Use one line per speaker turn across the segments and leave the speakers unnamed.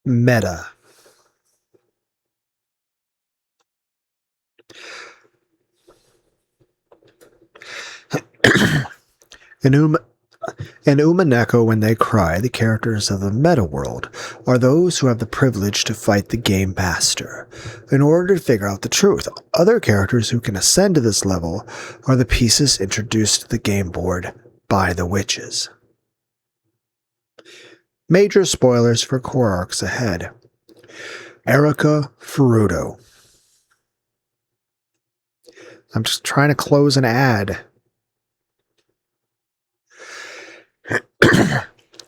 Meta. In, in Umineko, when they cry, the characters of the meta world are those who have the privilege to fight the game master. In order to figure out the truth, other characters who can ascend to this level are the pieces introduced to the game board by the witches. Major spoilers for core arcs ahead. Erica Ferrudo. I'm just trying to close an ad.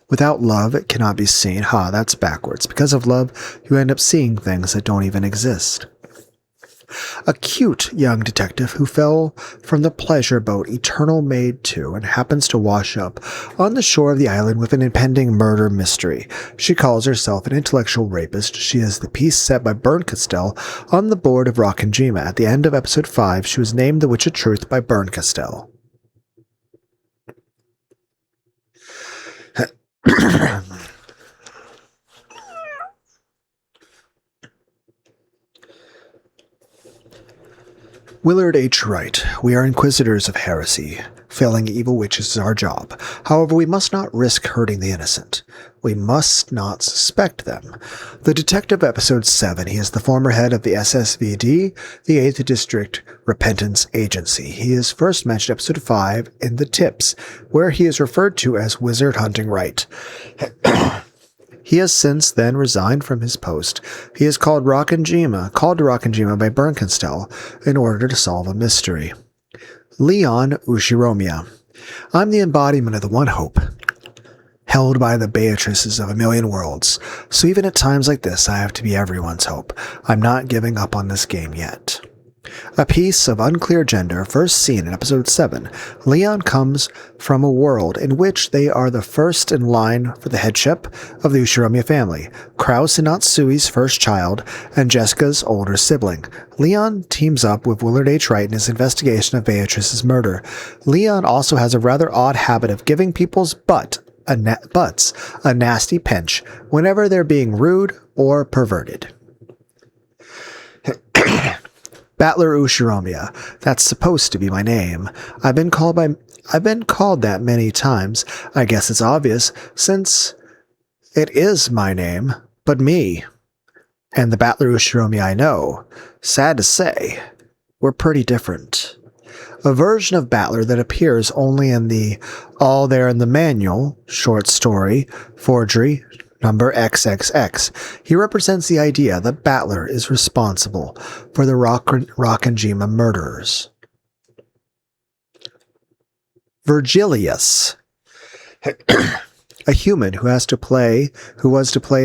Without love, it cannot be seen. Ha, that's backwards. Because of love, you end up seeing things that don't even exist. A cute young detective who fell from the pleasure boat Eternal Maid 2 and happens to wash up on the shore of the island with an impending murder mystery. She calls herself an intellectual rapist. She is the piece set by Berncastel on the board of Rockanjima. At the end of episode 5, she was named the Witch of Truth by Berncastel. Willard H. Wright. We are inquisitors of heresy. Failing evil witches is our job. However, we must not risk hurting the innocent. We must not suspect them. The detective episode 7. He is the former head of the SSVD, the 8th District Repentance Agency. He is first mentioned episode 5 in the tips, where he is referred to as Wizard Hunting Wright. He has since then resigned from his post. He is called to Rockanjima by Berncastel in order to solve a mystery. Leon Ushiromiya. I'm the embodiment of the one hope, held by the Beatrices of a million worlds. So even at times like this, I have to be everyone's hope. I'm not giving up on this game yet. A piece of unclear gender, first seen in episode 7. Leon comes from a world in which they are the first in line for the headship of the Ushiromiya family, Kraus and Natsui's first child, and Jessica's older sibling. Leon teams up with Willard H. Wright in his investigation of Beatrice's murder. Leon also has a rather odd habit of giving people's butts a nasty pinch whenever they're being rude or perverted. Battler Ushiromiya. That's supposed to be my name. I've been called that many times. I guess it's obvious, since it is my name, but me. And the Battler Ushiromiya I know, sad to say, we're pretty different. A version of Battler that appears only in the All There in the Manual short story, Forgery, number XXX. He represents the idea that Battler is responsible for the Rockanjima murderers. Virgilius. A human who was to play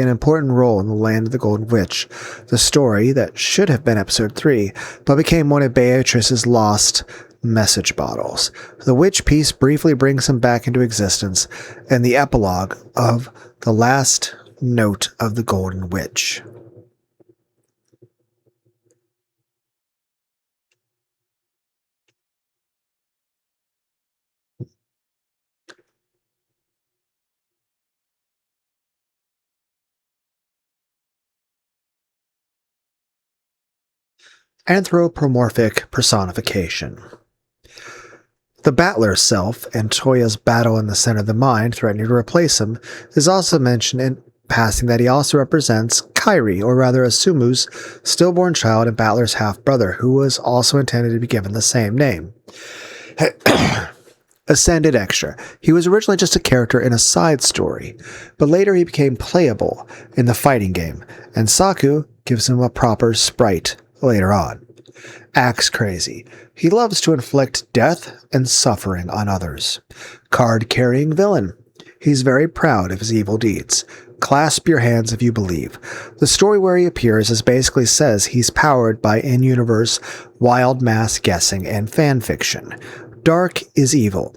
an important role in the Land of the Golden Witch, the story that should have been episode 3, but became one of Beatrice's lost message bottles. The witch piece briefly brings him back into existence, and the epilogue of The Last Note of the Golden Witch. Anthropomorphic personification. The Battler self, and Toya's battle in the center of the mind, threatening to replace him, is also mentioned in passing that he also represents Kairi, or rather Asumu's stillborn child and Battler's half-brother, who was also intended to be given the same name. Ascended Extra. He was originally just a character in a side story, but later he became playable in the fighting game, and Saku gives him a proper sprite later on. Acts crazy. He loves to inflict death and suffering on others. Card-carrying villain. He's very proud of his evil deeds. Clasp your hands if you believe. The story where he appears basically says he's powered by in-universe wild mass guessing and fanfiction. Dark is evil.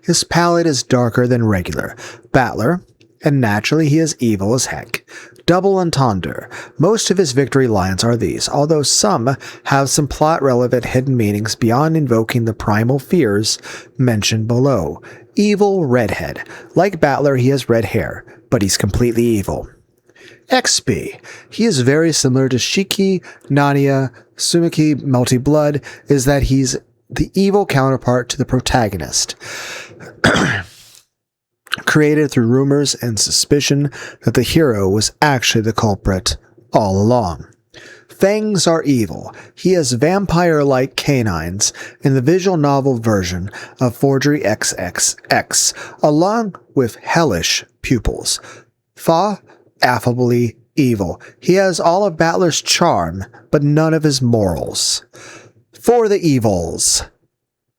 His palette is darker than regular. Battler, and naturally he is evil as heck. Double entendre. Most of his victory lines are these, although some have some plot-relevant hidden meanings beyond invoking the primal fears mentioned below. Evil redhead. Like Battler, he has red hair, but he's completely evil. XP. He is very similar to Shiki, Nania, Sumiki, Melty Blood, is that he's the evil counterpart to the protagonist. Created through rumors and suspicion that the hero was actually the culprit all along. Fangs are evil. He has vampire-like canines in the visual novel version of Forgery XXX, along with hellish pupils. Fa, affably evil. He has all of Battler's charm, but none of his morals. For the evils.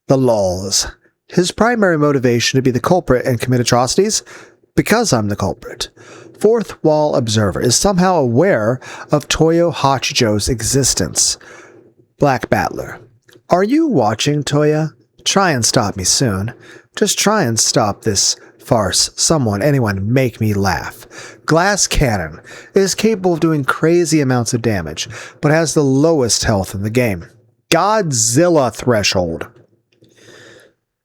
The lulls. His primary motivation to be the culprit and commit atrocities? Because I'm the culprit. Fourth Wall Observer is somehow aware of Toyo Hachijo's existence. Black Battler. Are you watching, Toya? Try and stop me soon. Just try and stop this farce. Someone, anyone, make me laugh. Glass Cannon is capable of doing crazy amounts of damage, but has the lowest health in the game. Godzilla Threshold.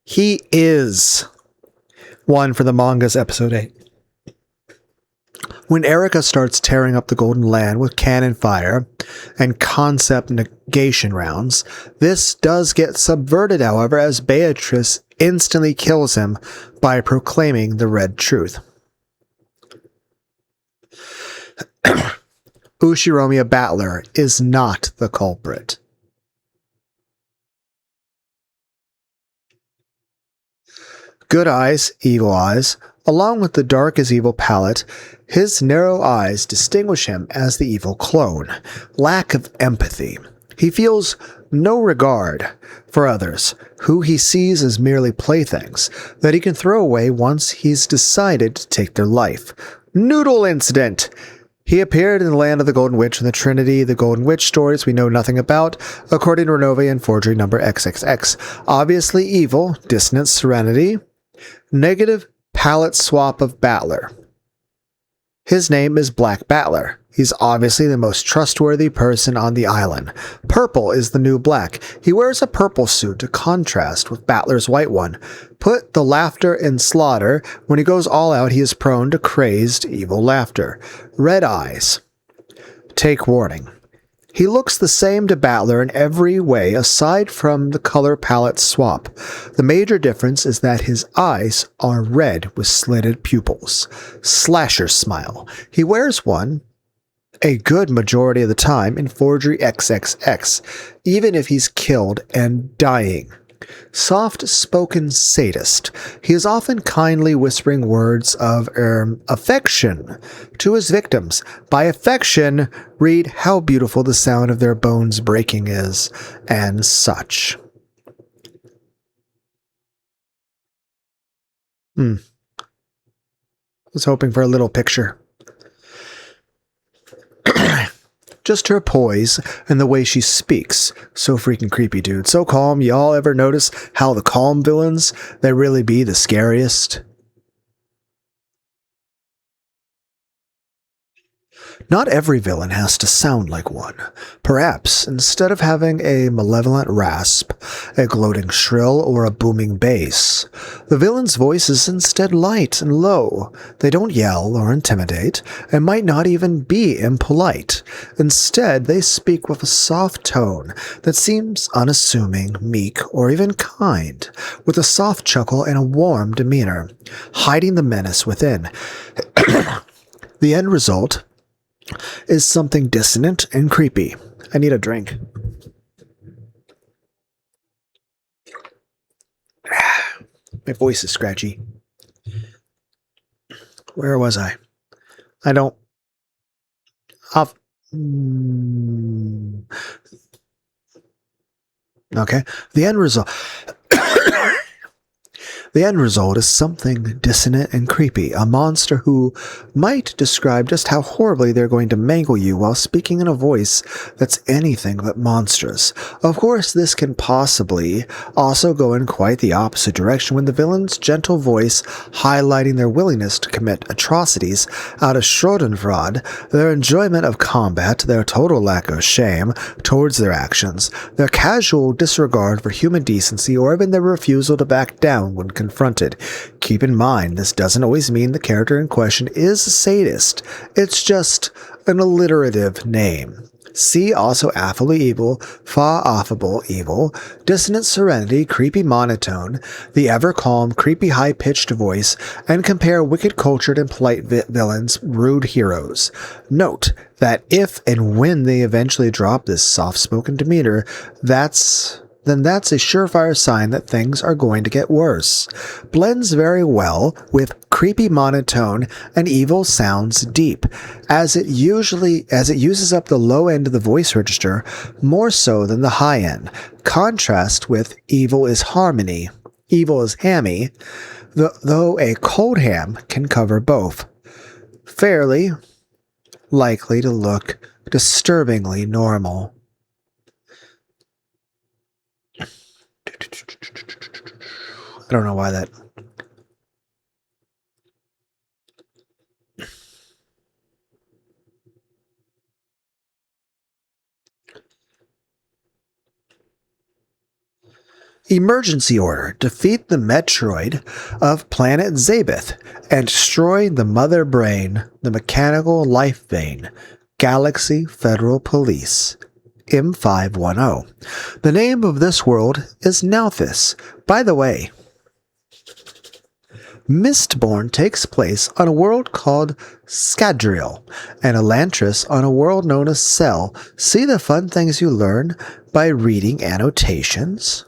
He is one for the manga's episode 8. When Erika starts tearing up the Golden Land with cannon fire and concept negation rounds, this does get subverted, however, as Beatrice instantly kills him by proclaiming the red truth. Ushiromiya Battler is not the culprit. Good eyes, evil eyes. Along with the dark as evil palette, his narrow eyes distinguish him as the evil clone. Lack of empathy. He feels no regard for others, who he sees as merely playthings, that he can throw away once he's decided to take their life. Noodle Incident! He appeared in the Land of the Golden Witch and the Trinity, the Golden Witch stories we know nothing about, according to Renove and Forgery number XXX. Obviously evil, Dissonance Serenity. Negative palette swap of Battler. His name is Black Battler. He's obviously the most trustworthy person on the island. Purple is the new black. He wears a purple suit to contrast with Battler's white one. Put the laughter in slaughter. When he goes all out, he is prone to crazed, evil laughter. Red eyes. Take warning. He looks the same to Battler in every way aside from the color palette swap. The major difference is that his eyes are red with slitted pupils. Slasher smile. He wears one a good majority of the time in Forgery XXX, even if he's killed and dying. Soft-spoken sadist. He is often kindly whispering words of affection to his victims. By affection, read how beautiful the sound of their bones breaking is, and such. Was hoping for a little picture. Just her poise and the way she speaks. So freaking creepy, dude. So calm. Y'all ever notice how the calm villains, they really be the scariest? Not every villain has to sound like one. Perhaps, instead of having a malevolent rasp, a gloating shrill, or a booming bass, the villain's voice is instead light and low. They don't yell or intimidate, and might not even be impolite. Instead, they speak with a soft tone that seems unassuming, meek, or even kind, with a soft chuckle and a warm demeanor, hiding the menace within. The end result is something dissonant and creepy. I need a drink. My voice is scratchy. Where was I? I don't... Okay. The end result... The end result is something dissonant and creepy, a monster who might describe just how horribly they're going to mangle you while speaking in a voice that's anything but monstrous. Of course, this can possibly also go in quite the opposite direction when the villain's gentle voice highlighting their willingness to commit atrocities out of schadenfreude, their enjoyment of combat, their total lack of shame towards their actions, their casual disregard for human decency, or even their refusal to back down when confronted. Keep in mind, this doesn't always mean the character in question is a sadist. It's just an alliterative name. See also affably evil, fa affable evil, dissonant serenity, creepy monotone, the ever-calm, creepy high-pitched voice, and compare wicked cultured and polite villains, rude heroes. Note that if and when they eventually drop this soft-spoken demeanor, that's a surefire sign that things are going to get worse. Blends very well with creepy monotone and evil sounds deep, as it uses up the low end of the voice register more so than the high end. Contrast with evil is harmony, evil is hammy, though a cold ham can cover both. Fairly likely to look disturbingly normal. I don't know why that... Emergency order. Defeat the Metroid of planet Zabeth and destroy the mother brain, the mechanical life vein. Galaxy Federal Police. M510. The name of this world is Nauthis. By the way, Mistborn takes place on a world called Scadrial, and Elantris on a world known as Cell. See the fun things you learn by reading annotations?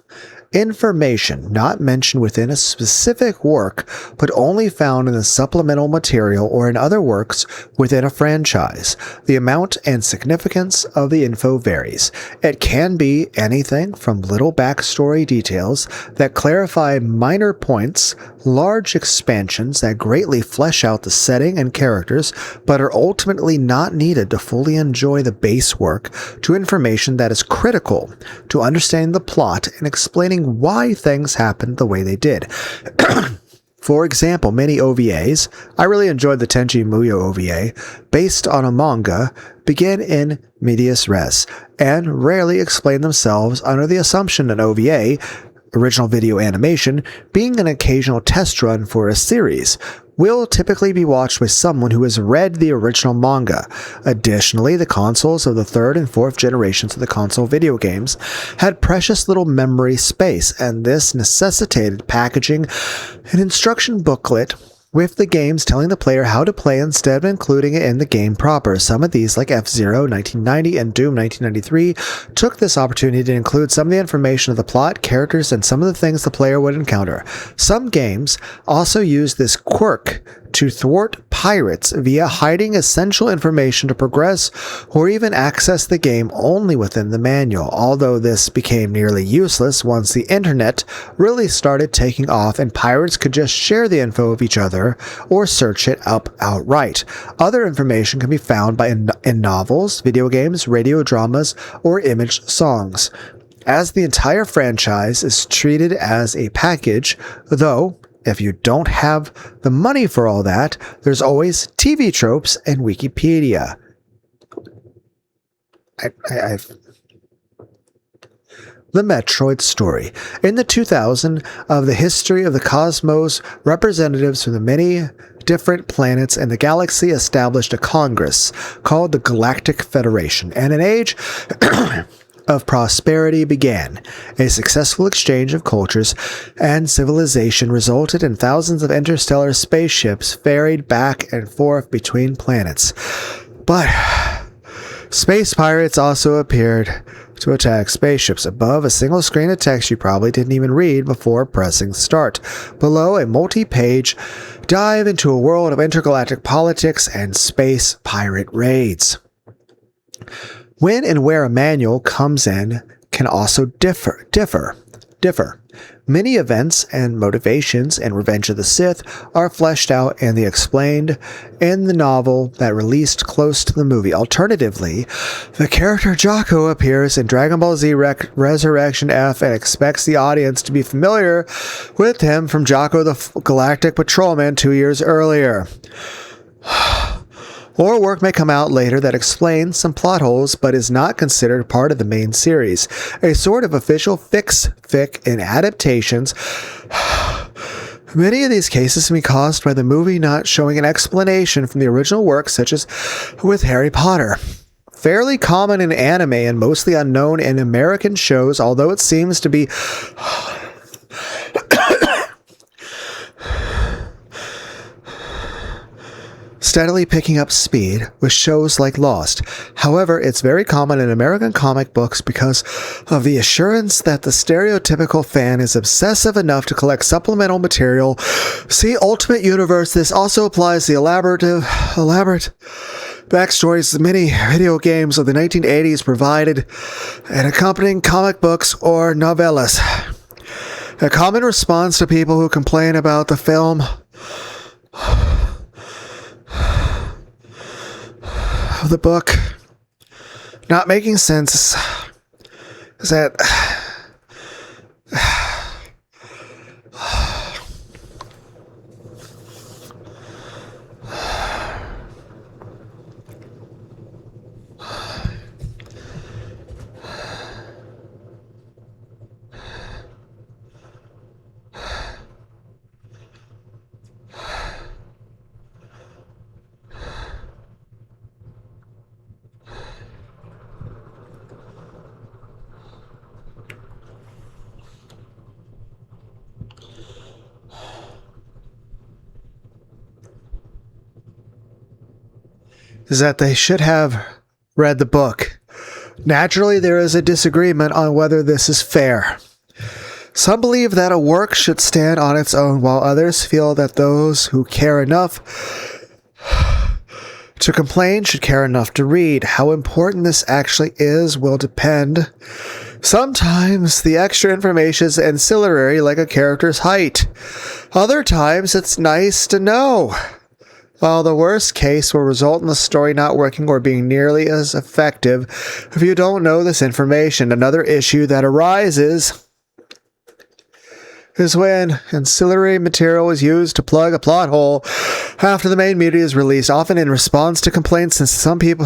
Information not mentioned within a specific work, but only found in the supplemental material or in other works within a franchise. The amount and significance of the info varies. It can be anything from little backstory details that clarify minor points, large expansions that greatly flesh out the setting and characters, but are ultimately not needed to fully enjoy the base work, to information that is critical to understanding the plot and explaining why things happened the way they did. For example, many OVAs, I really enjoyed the Tenchi Muyo OVA, based on a manga, begin in medias res, and rarely explain themselves under the assumption an OVA, original video animation, being an occasional test run for a series, will typically be watched by someone who has read the original manga. Additionally, the consoles of the third and fourth generations of the console video games had precious little memory space, and this necessitated packaging an instruction booklet with the games telling the player how to play instead of including it in the game proper. Some of these, like F-Zero 1990 and Doom 1993, took this opportunity to include some of the information of the plot, characters, and some of the things the player would encounter. Some games also use this quirk to thwart pirates via hiding essential information to progress or even access the game only within the manual, although this became nearly useless once the internet really started taking off and pirates could just share the info of each other or search it up outright. Other information can be found in novels, video games, radio dramas, or image songs. As the entire franchise is treated as a package, though, if you don't have the money for all that, there's always TV tropes and Wikipedia. The Metroid story. In the 2000 of the history of the cosmos, representatives from the many different planets in the galaxy established a congress called the Galactic Federation, and an age of prosperity began. A successful exchange of cultures and civilization resulted in thousands of interstellar spaceships ferried back and forth between planets. But space pirates also appeared to attack spaceships. Above, a single screen of text you probably didn't even read before pressing start. Below, a multi-page dive into a world of intergalactic politics and space pirate raids. When and where a manual comes in can also differ. Many events and motivations in Revenge of the Sith are fleshed out and explained in the novel that released close to the movie. Alternatively, the character Jocko appears in Dragon Ball Z Resurrection F and expects the audience to be familiar with him from Jocko the Galactic Patrolman 2 years earlier. Or work may come out later that explains some plot holes but is not considered part of the main series. A sort of official fic in adaptations. Many of these cases can be caused by the movie not showing an explanation from the original work, such as with Harry Potter. Fairly common in anime and mostly unknown in American shows, although it seems to be steadily picking up speed with shows like Lost. However, it's very common in American comic books because of the assurance that the stereotypical fan is obsessive enough to collect supplemental material. See Ultimate Universe. This also applies to the elaborate backstories the many video games of the 1980s provided and accompanying comic books or novellas. A common response to people who complain about the film of the book not making sense is that they should have read the book. Naturally, there is a disagreement on whether this is fair. Some believe that a work should stand on its own, while others feel that those who care enough to complain should care enough to read. How important this actually is will depend. Sometimes the extra information is ancillary, like a character's height. Other times it's nice to know. While the worst case will result in the story not working or being nearly as effective if you don't know this information. Another issue that arises is when ancillary material is used to plug a plot hole after the main media is released, often in response to complaints since some people...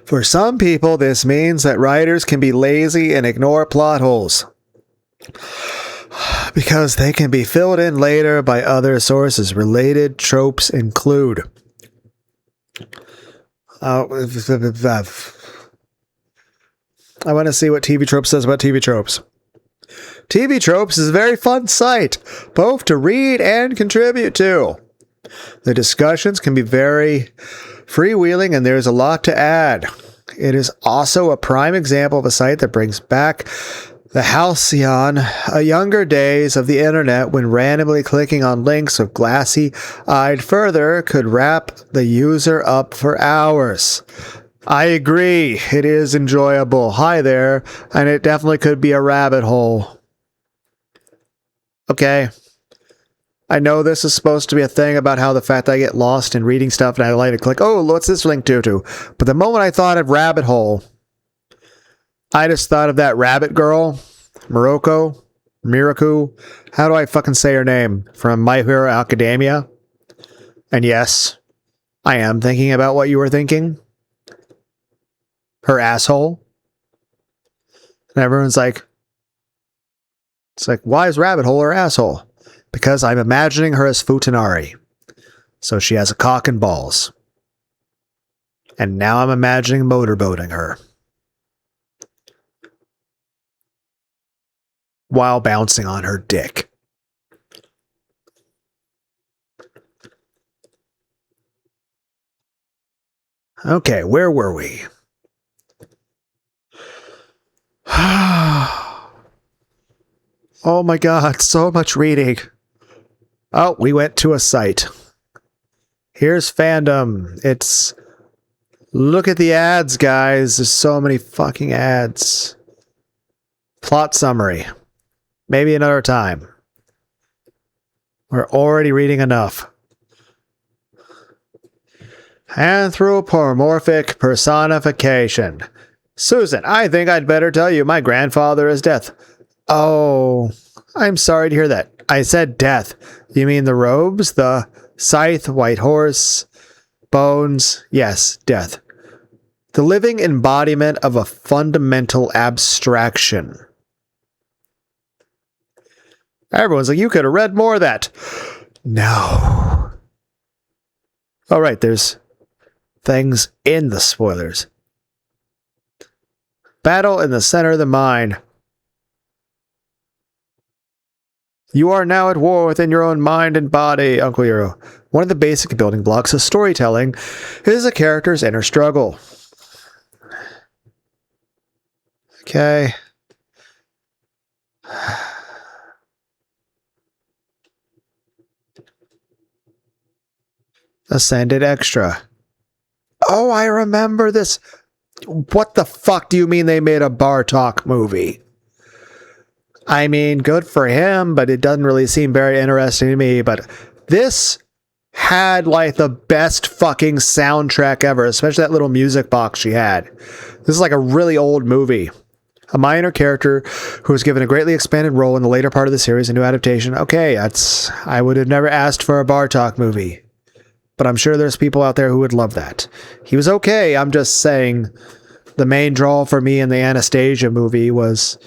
For some people, this means that writers can be lazy and ignore plot holes, because they can be filled in later by other sources. Related tropes include I want to see what TV Tropes says about TV Tropes. TV Tropes is a very fun site, both to read and contribute to. The discussions can be very freewheeling and there's a lot to add. It is also a prime example of a site that brings back the halcyon, younger days of the internet, when randomly clicking on links with glassy-eyed further could wrap the user up for hours. I agree, it is enjoyable. Hi there, and it definitely could be a rabbit hole. Okay. I know this is supposed to be a thing about how the fact that I get lost in reading stuff and I like to click, oh, what's this link to? But the moment I thought of rabbit hole, I just thought of that rabbit girl, Miraku. How do I fucking say her name? From My Hero Academia. And yes, I am thinking about what you were thinking. Her asshole. And everyone's like, it's like, why is rabbit hole her asshole? Because I'm imagining her as Futanari. So she has a cock and balls. And now I'm imagining motorboating her. While bouncing on her dick. Okay, where were we? Oh my god, so much reading. Oh, we went to a site. Here's fandom. It's... Look at the ads, guys. There's so many fucking ads. Plot summary. Maybe another time. We're already reading enough. Anthropomorphic personification. Susan, I think I'd better tell you my grandfather is dead. Oh, I'm sorry to hear that. I said death. You mean the robes? The scythe, white horse, bones? Yes, death. The living embodiment of a fundamental abstraction. Everyone's like, you could have read more of that. No. All right, there's things in the spoilers. Battle in the center of the mind. You are now at war within your own mind and body, Uncle Euro. One of the basic building blocks of storytelling is a character's inner struggle. Okay. Ascended Extra. Oh, I remember this. What the fuck do you mean they made a Bartok movie? I mean, good for him, but it doesn't really seem very interesting to me. But this had like the best fucking soundtrack ever, especially that little music box she had. This is like a really old movie. A minor character who was given a greatly expanded role in the later part of the series, a new adaptation. Okay, I would have never asked for a Bartok movie. But I'm sure there's people out there who would love that. He was okay. I'm just saying the main draw for me in the Anastasia movie was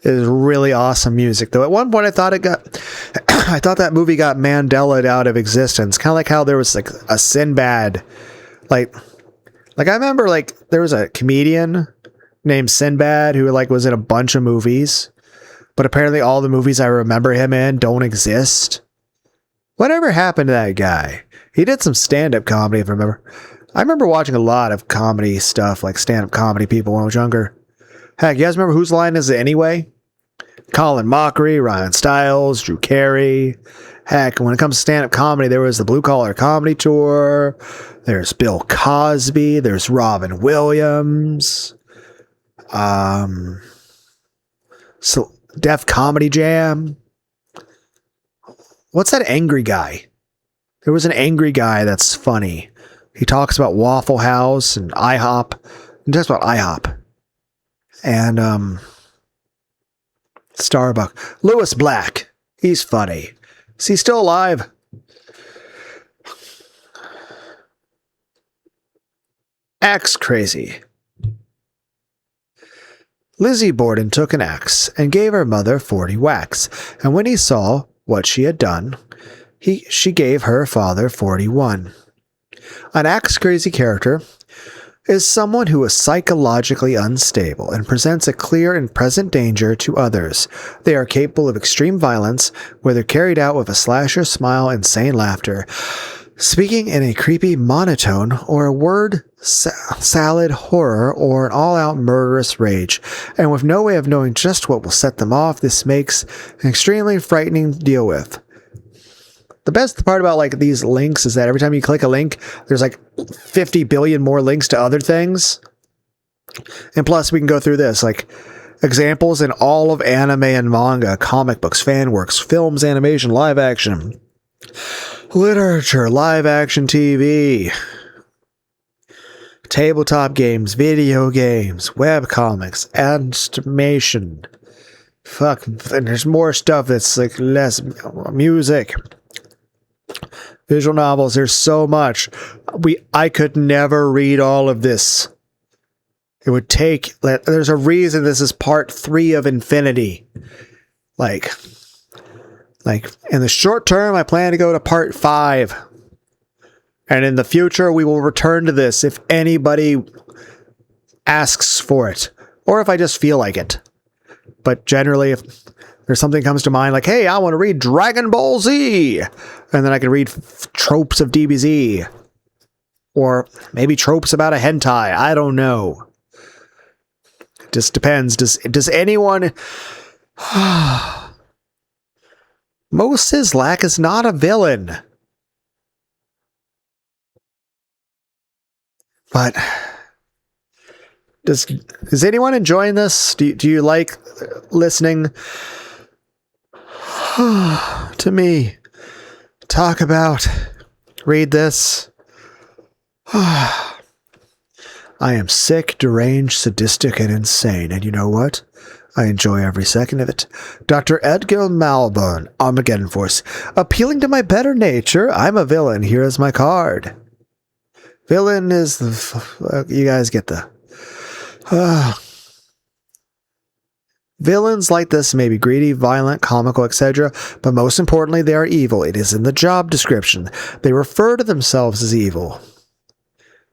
is really awesome music. Though at one point I thought I thought that movie got Mandela'd out of existence. Kind of like how there was like a Sinbad. Like I remember like there was a comedian named Sinbad who like was in a bunch of movies. But apparently all the movies I remember him in don't exist. Whatever happened to that guy? He did some stand-up comedy, if I remember. I remember watching a lot of comedy stuff, like stand-up comedy people when I was younger. Heck, you guys remember Whose Line Is It Anyway? Colin Mockery, Ryan Stiles, Drew Carey. Heck, when it comes to stand-up comedy, there was the Blue Collar Comedy Tour. There's Bill Cosby. There's Robin Williams. So Def Comedy Jam. What's that angry guy? There was an angry guy that's funny. He talks about Waffle House and IHOP. He talks about IHOP. And Starbucks. Lewis Black. He's funny. Is he still alive? Axe crazy. Lizzie Borden took an axe and gave her mother 40 whacks, and when he saw what she had done, she gave her father 41. An axe-crazy character is someone who is psychologically unstable and presents a clear and present danger to others. They are capable of extreme violence, whether carried out with a slasher smile and sane laughter, speaking in a creepy monotone, or a word salad horror, or an all-out murderous rage. And with no way of knowing just what will set them off, this makes an extremely frightening to deal with. The best part about like these links is that every time you click a link, there's like 50 billion more links to other things. And plus we can go through this, like examples in all of anime and manga, comic books, fan works, films, animation, live action, literature, live action TV, tabletop games, video games, webcomics, animation. Fuck, and there's more stuff that's like less music, visual novels. There's so much. I could never read all of this. It would take, there's a reason this is part 3 of Infinity. Like in the short term, I plan to go to part 5. And in the future, we will return to this if anybody asks for it. Or if I just feel like it. But generally, if there's something comes to mind, like, hey, I want to read Dragon Ball Z. And then I can read tropes of DBZ. Or maybe tropes about a hentai. I don't know. It just depends. Does anyone... Mo Sislak is not a villain. But is anyone enjoying this? Do you like listening to me talk about, read this? I am sick, deranged, sadistic, and insane. And you know what? I enjoy every second of it. Dr. Edgar Malborn, Armageddon Force. Appealing to my better nature, I'm a villain. Here is my card. Villain is the... you guys get the... Villains like this may be greedy, violent, comical, etc., but most importantly, they are evil. It is in the job description. They refer to themselves as evil.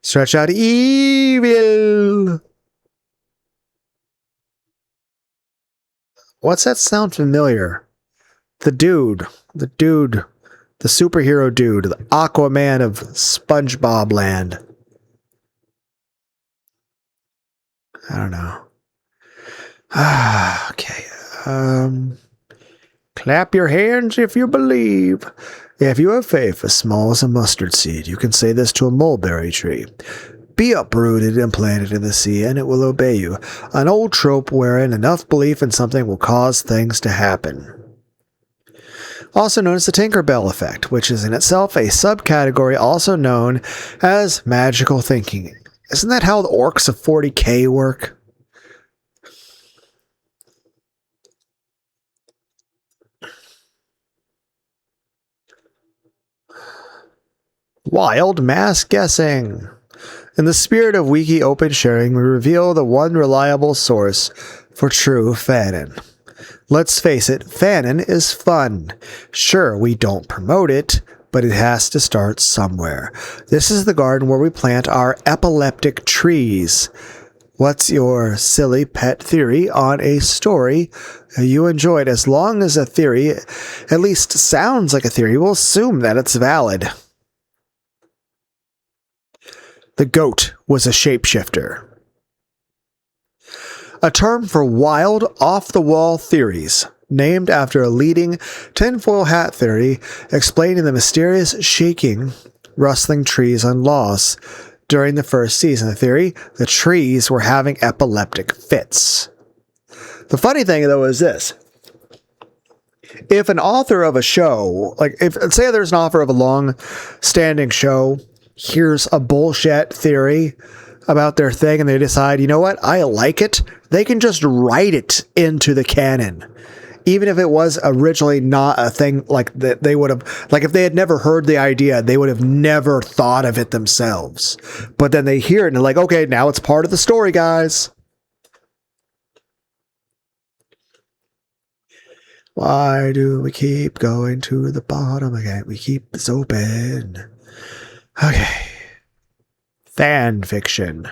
Stretch out evil. What's that sound familiar? The superhero dude, the Aquaman of SpongeBob Land. I don't know. Okay. Clap your hands if you believe. If you have faith as small as a mustard seed, you can say this to a mulberry tree. Be uprooted and planted in the sea, and it will obey you. An old trope wherein enough belief in something will cause things to happen. Also known as the Tinkerbell effect, which is in itself a subcategory also known as magical thinking. Isn't that how the orcs of 40K work? Wild mass guessing. In the spirit of wiki open sharing, we reveal the one reliable source for true fanon. Let's face it, fanon is fun. Sure, we don't promote it, but it has to start somewhere. This is the garden where we plant our epileptic trees. What's your silly pet theory on a story you enjoyed? As long as a theory at least sounds like a theory, we'll assume that it's valid. The goat was a shapeshifter. A term for wild, off-the-wall theories, named after a leading tinfoil hat theory explaining the mysterious shaking, rustling trees on loss. During the first season of the theory, the trees were having epileptic fits. The funny thing, though, is this. If an author of a show, say there's an author of a long-standing show, here's a bullshit theory about their thing, and they decide, you know what, I like it, they can just write it into the canon. Even if it was originally not a thing like that, they would have, like if they had never heard the idea, they would have never thought of it themselves. But then they hear it and they're like, okay, now it's part of the story, guys. Why do we keep going to the bottom again? We keep this open. Okay. Fan fiction.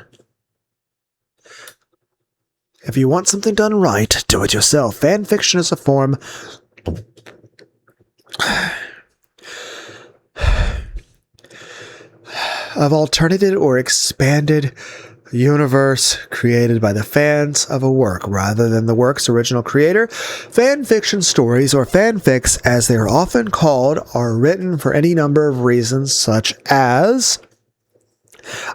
If you want something done right, do it yourself. Fan fiction is a form of alternative or expanded universe created by the fans of a work rather than the work's original creator. Fan fiction stories, or fanfics as they are often called, are written for any number of reasons, such as...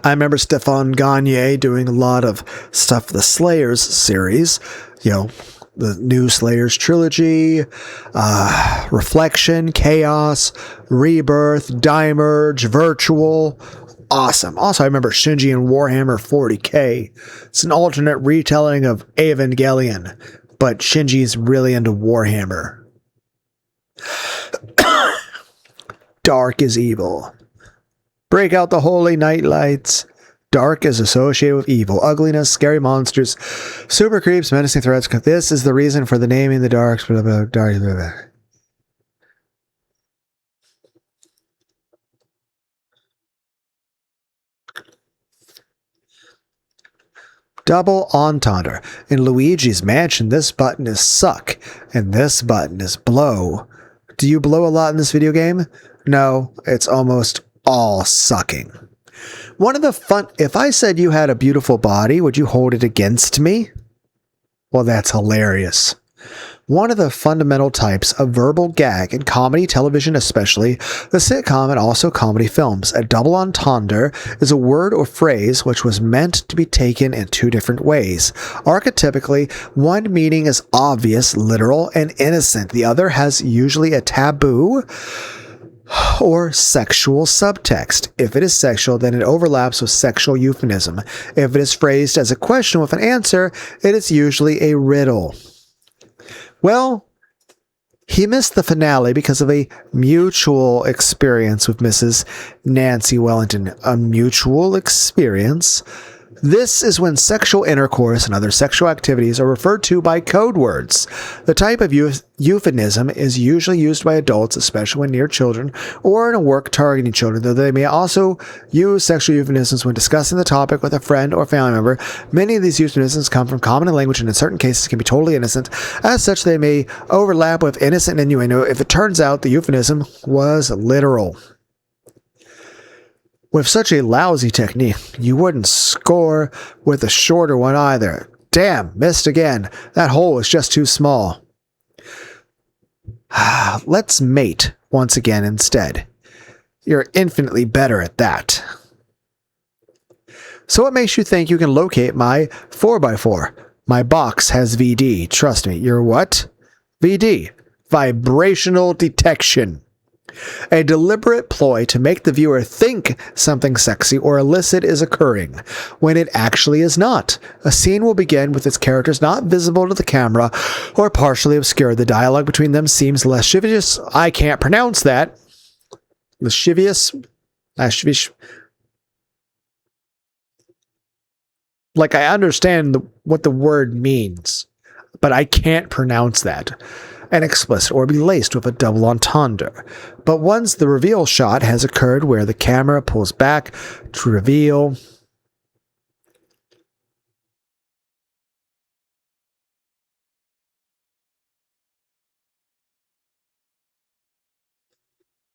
I remember Stefan Gagne doing a lot of stuff for the Slayers series, you know, the new Slayers trilogy, Reflection, Chaos, Rebirth, Dimerge, Virtual. Awesome. Also, I remember Shinji in Warhammer 40K. It's an alternate retelling of Evangelion, but Shinji's really into Warhammer. Dark is evil. Break out the holy night lights. Dark is associated with evil, ugliness, scary monsters, super creeps, menacing threats. This is the reason for the naming the darks. Double entendre. In Luigi's Mansion, this button is suck, and this button is blow. Do you blow a lot in this video game? No, it's almost all sucking. One of the fun... If I said you had a beautiful body, would you hold it against me? Well, that's hilarious. One of the fundamental types of verbal gag in comedy, television especially, the sitcom and also comedy films. A double entendre is a word or phrase which was meant to be taken in two different ways. Archetypically, one meaning is obvious, literal, and innocent. The other has usually a taboo Or sexual subtext. If it is sexual, then it overlaps with sexual euphemism. If it is phrased as a question with an answer, it is usually a riddle. Well, he missed the finale because of a mutual experience with Mrs. Nancy Wellington. A mutual experience? This is when sexual intercourse and other sexual activities are referred to by code words. The type of euphemism is usually used by adults, especially when near children, or in a work targeting children, though they may also use sexual euphemisms when discussing the topic with a friend or family member. Many of these euphemisms come from common language and in certain cases can be totally innocent. As such, they may overlap with innocent innuendo if it turns out the euphemism was literal. With such a lousy technique, you wouldn't score with a shorter one either. Damn, missed again. That hole is just too small. Let's mate once again instead. You're infinitely better at that. So what makes you think you can locate my 4x4? My box has VD. Trust me. Your what? VD. Vibrational detection. A deliberate ploy to make the viewer think something sexy or illicit is occurring, when it actually is not. A scene will begin with its characters not visible to the camera or partially obscured. The dialogue between them seems lascivious. I can't pronounce that. Lascivious? Lascivious? Like, I understand what the word means, but I can't pronounce that. And explicit or be laced with a double entendre. But once the reveal shot has occurred where the camera pulls back to reveal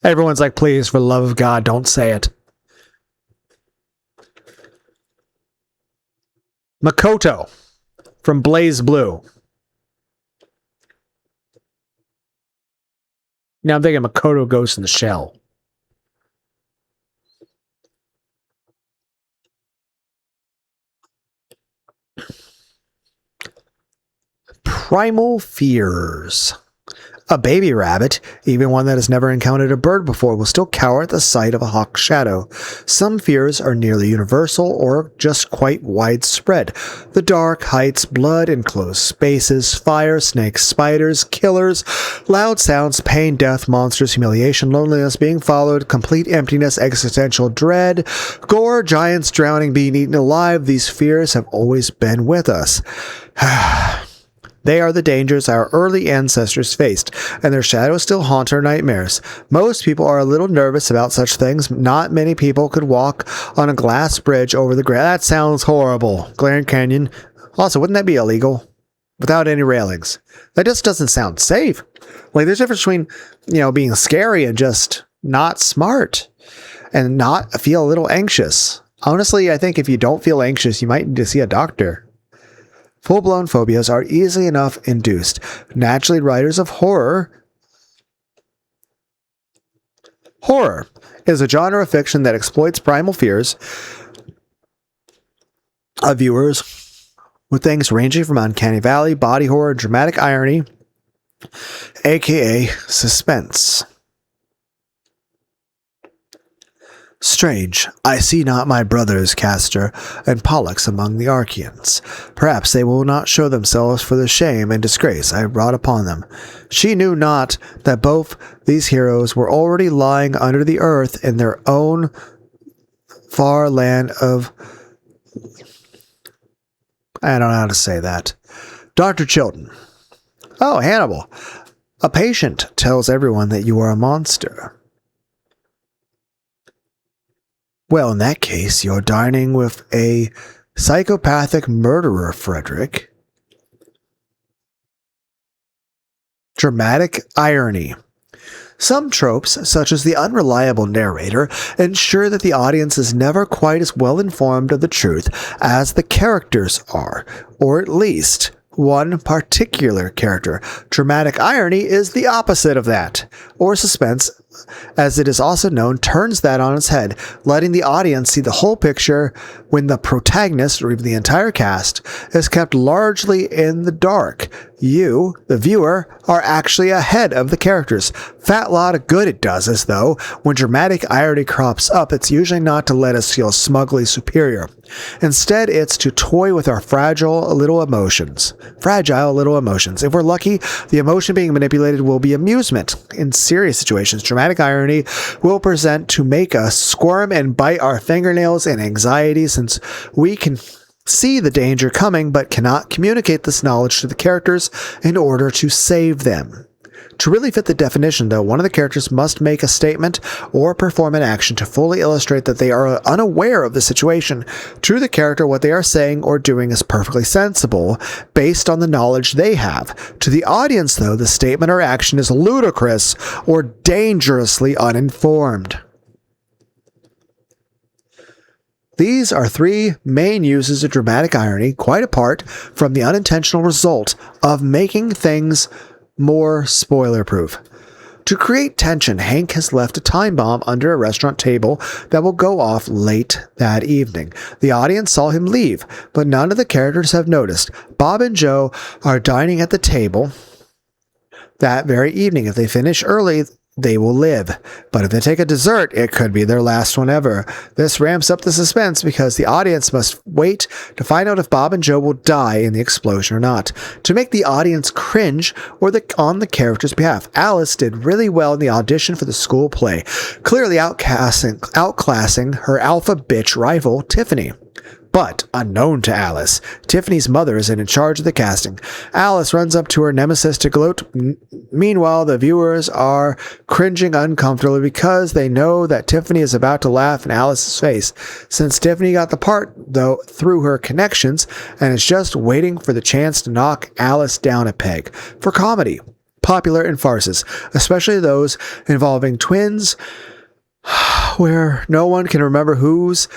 everyone's like, please, for the love of God, don't say it. Makoto from Blaze Blue. Now I'm thinking Makoto Ghost in the Shell. Primal fears. A baby rabbit, even one that has never encountered a bird before, will still cower at the sight of a hawk's shadow. Some fears are nearly universal or just quite widespread. The dark, heights, blood, enclosed spaces, fire, snakes, spiders, killers, loud sounds, pain, death, monsters, humiliation, loneliness, being followed, complete emptiness, existential dread, gore, giants drowning, being eaten alive. These fears have always been with us. They are the dangers our early ancestors faced, and their shadows still haunt our nightmares. Most people are a little nervous about such things. Not many people could walk on a glass bridge over the That sounds horrible. Grand Canyon. Also, wouldn't that be illegal? Without any railings. That just doesn't sound safe. Like, there's a difference between, being scary and just not smart. And not feel a little anxious. Honestly, I think if you don't feel anxious, you might need to see a doctor. Full-blown phobias are easily enough induced. Naturally, writers of horror is a genre of fiction that exploits primal fears of viewers with things ranging from uncanny valley, body horror, dramatic irony, aka suspense. Strange, I see not my brothers Castor and Pollux among the Archeans. Perhaps they will not show themselves for the shame and disgrace I have brought upon them. She knew not that both these heroes were already lying under the earth in their own far land of... I don't know how to say that. Dr. Chilton. Oh, Hannibal. A patient tells everyone that you are a monster. Well, in that case, you're dining with a psychopathic murderer, Frederick. Dramatic irony. Some tropes, such as the unreliable narrator, ensure that the audience is never quite as well informed of the truth as the characters are, or at least one particular character. Dramatic irony is the opposite of that, or suspense as it is also known, turns that on its head, letting the audience see the whole picture when the protagonist, or even the entire cast, is kept largely in the dark. You, the viewer, are actually ahead of the characters. Fat lot of good it does us, though. When dramatic irony crops up, it's usually not to let us feel smugly superior. Instead, it's to toy with our fragile little emotions. If we're lucky, the emotion being manipulated will be amusement. In serious situations, dramatic irony will present to make us squirm and bite our fingernails in anxiety, since we can see the danger coming but cannot communicate this knowledge to the characters in order to save them. To really fit the definition, though, one of the characters must make a statement or perform an action to fully illustrate that they are unaware of the situation. To the character, what they are saying or doing is perfectly sensible, based on the knowledge they have. To the audience, though, the statement or action is ludicrous or dangerously uninformed. These are three main uses of dramatic irony, quite apart from the unintentional result of making things more spoiler-proof. To create tension, Hank has left a time bomb under a restaurant table that will go off late that evening. The audience saw him leave, but none of the characters have noticed. Bob and Joe are dining at the table that very evening. If they finish early, they will live. But if they take a dessert, it could be their last one ever. This ramps up the suspense because the audience must wait to find out if Bob and Joe will die in the explosion or not. To make the audience cringe on the character's behalf, Alice did really well in the audition for the school play, clearly outclassing her alpha bitch rival, Tiffany. But, unknown to Alice, Tiffany's mother is in charge of the casting. Alice runs up to her nemesis to gloat. Meanwhile, the viewers are cringing uncomfortably because they know that Tiffany is about to laugh in Alice's face. Since Tiffany got the part, though, through her connections, and is just waiting for the chance to knock Alice down a peg. For comedy, popular in farces, especially those involving twins, where no one can remember who's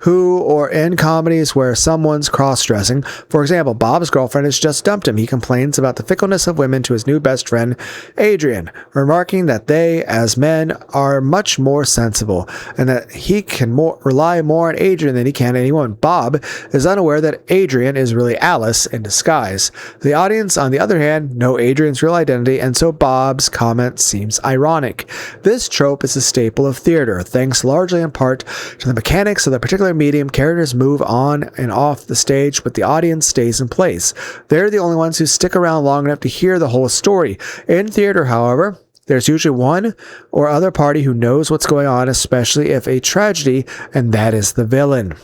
who, or in comedies where someone's cross-dressing. For example, Bob's girlfriend has just dumped him. He complains about the fickleness of women to his new best friend, Adrian, remarking that they, as men, are much more sensible, and that he can rely more on Adrian than he can anyone. Bob is unaware that Adrian is really Alice in disguise. The audience, on the other hand, know Adrian's real identity, and so Bob's comment seems ironic. This trope is a staple of theater, thanks largely in part to the mechanics of the particular medium. Characters move on and off the stage, but the audience stays in place. They're the only ones who stick around long enough to hear the whole story. In theater, however, there's usually one or other party who knows what's going on, especially if a tragedy, and that is the villain.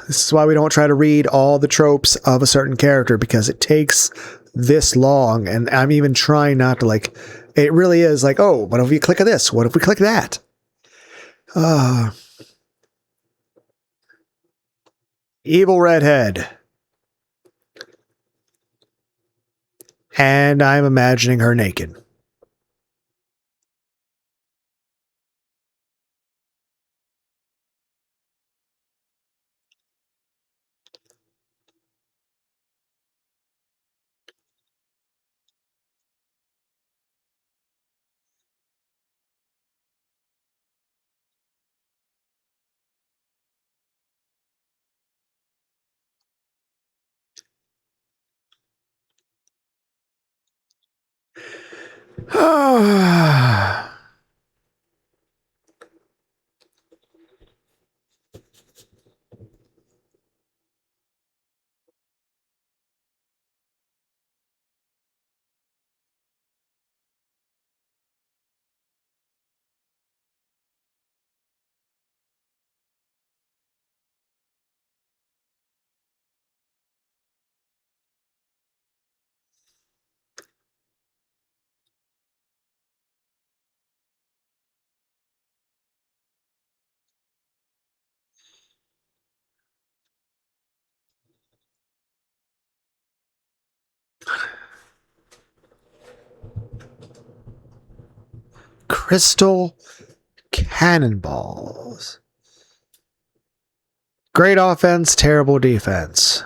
This is why we don't try to read all the tropes of a certain character, because it takes this long, and I'm even trying not to, it really is like, oh, what if we click this? What if we click that? Evil redhead. And I'm imagining her naked. Crystal cannonballs. Great offense, terrible defense.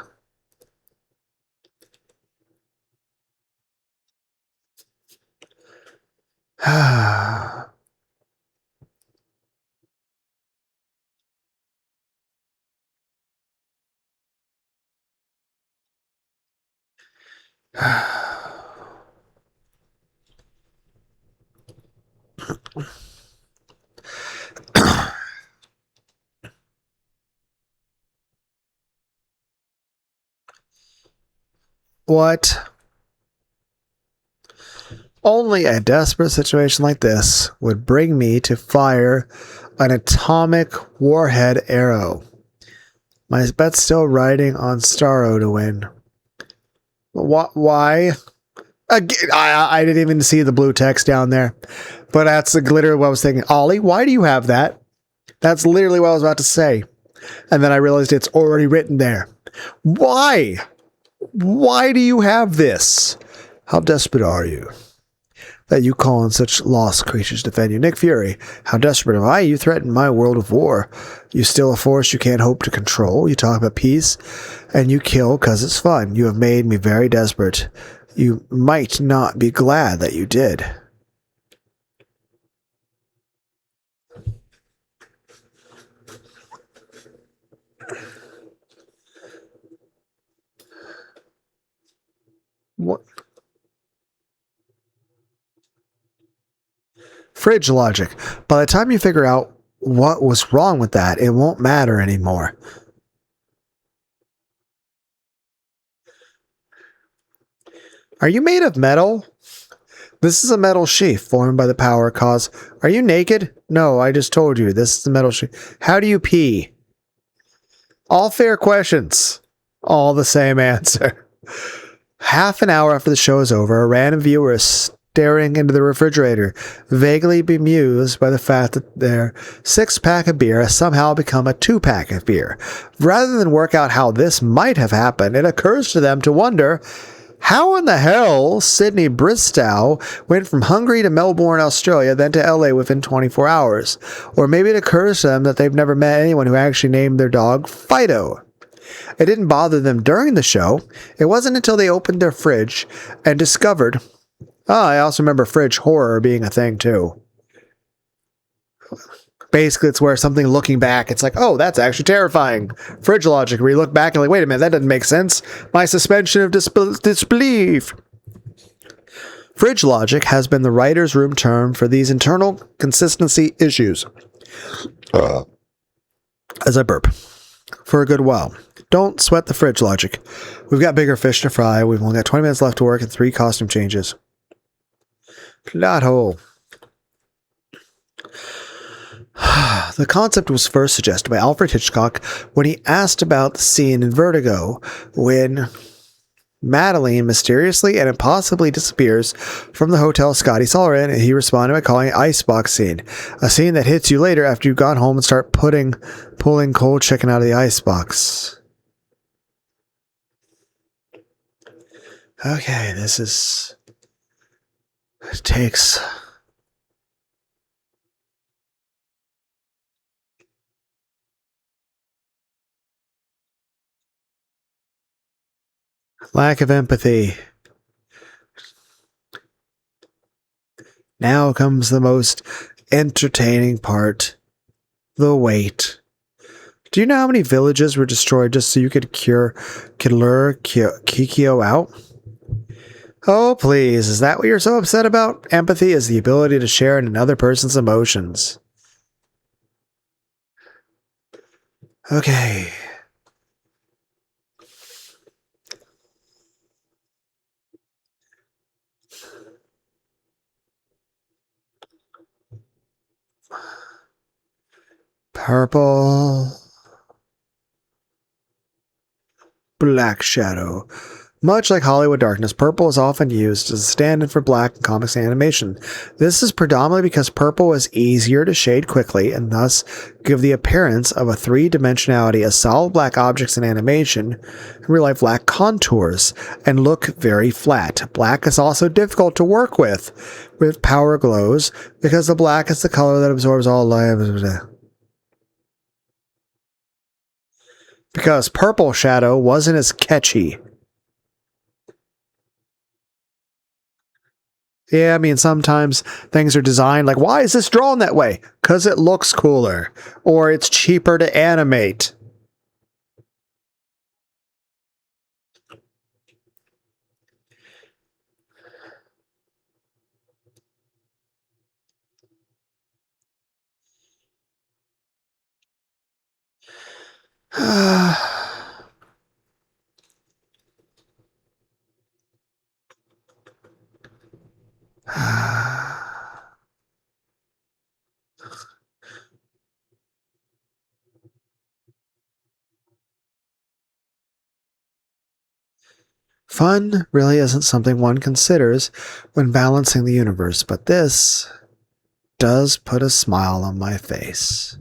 What? Only a desperate situation like this would bring me to fire an atomic warhead arrow. My bet's still riding on Starro to win. Why? Again, I didn't even see the blue text down there. But that's literally what I was thinking. Ollie, why do you have that? That's literally what I was about to say. And then I realized it's already written there. Why? Why do you have this? How desperate are you that you call on such lost creatures to defend you? Nick Fury, how desperate am I? You threaten my world of war. You steal a force you can't hope to control. You talk about peace, and you kill because it's fun. You have made me very desperate. You might not be glad that you did. What? Fridge logic. By the time you figure out what was wrong with that, it won't matter anymore. Are you made of metal? This is a metal sheath formed by the power cause. Are you naked? No, I just told you. This is a metal sheath. How do you pee? All fair questions. All the same answer. Half an hour after the show is over, a random viewer is staring into the refrigerator, vaguely bemused by the fact that their 6-pack of beer has somehow become a 2-pack of beer. Rather than work out how this might have happened, it occurs to them to wonder how in the hell Sydney Bristow went from Hungary to Melbourne, Australia, then to LA within 24 hours. Or maybe it occurs to them that they've never met anyone who actually named their dog Fido. It didn't bother them during the show. It wasn't until they opened their fridge and discovered... I also remember fridge horror being a thing too. Basically, it's where something looking back, it's like, oh, that's actually terrifying. Fridge logic, where you look back and like, wait a minute, that doesn't make sense. My suspension of disbelief. Fridge logic has been the writer's room term for these internal consistency issues. As I burp. For a good while. Don't sweat the fridge logic. We've got bigger fish to fry. We've only got 20 minutes left to work and 3 costume changes. Plot hole. The concept was first suggested by Alfred Hitchcock when he asked about the scene in Vertigo when Madeline mysteriously and impossibly disappears from the hotel Scotty saw her in, and he responded by calling it icebox scene, a scene that hits you later after you've gone home and start pulling cold chicken out of the icebox. Okay, this is... It takes... lack of empathy. Now comes the most entertaining part. The wait. Do you know how many villages were destroyed just so you could lure Kikyo out? Oh, please. Is that what you're so upset about? Empathy is the ability to share in another person's emotions. Okay. Purple. Black shadow. Much like Hollywood darkness, purple is often used as a stand-in for black in comics and animation. This is predominantly because purple is easier to shade quickly and thus give the appearance of a three-dimensionality as solid black objects in animation in real life lack contours and look very flat. Black is also difficult to work with power glows because the black is the color that absorbs all light. Because purple shadow wasn't as catchy. Yeah, I mean, sometimes things are designed like, why is this drawn that way? Because it looks cooler, or it's cheaper to animate. Fun really isn't something one considers when balancing the universe, but this does put a smile on my face.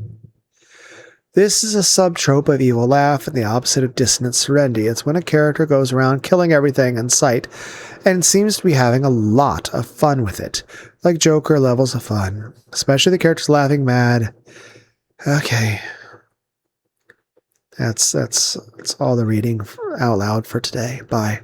This is a subtrope of evil laugh and the opposite of dissonant serenity. It's when a character goes around killing everything in sight and seems to be having a lot of fun with it. Like Joker levels of fun, especially the characters laughing mad. Okay. That's all the reading out loud for today. Bye.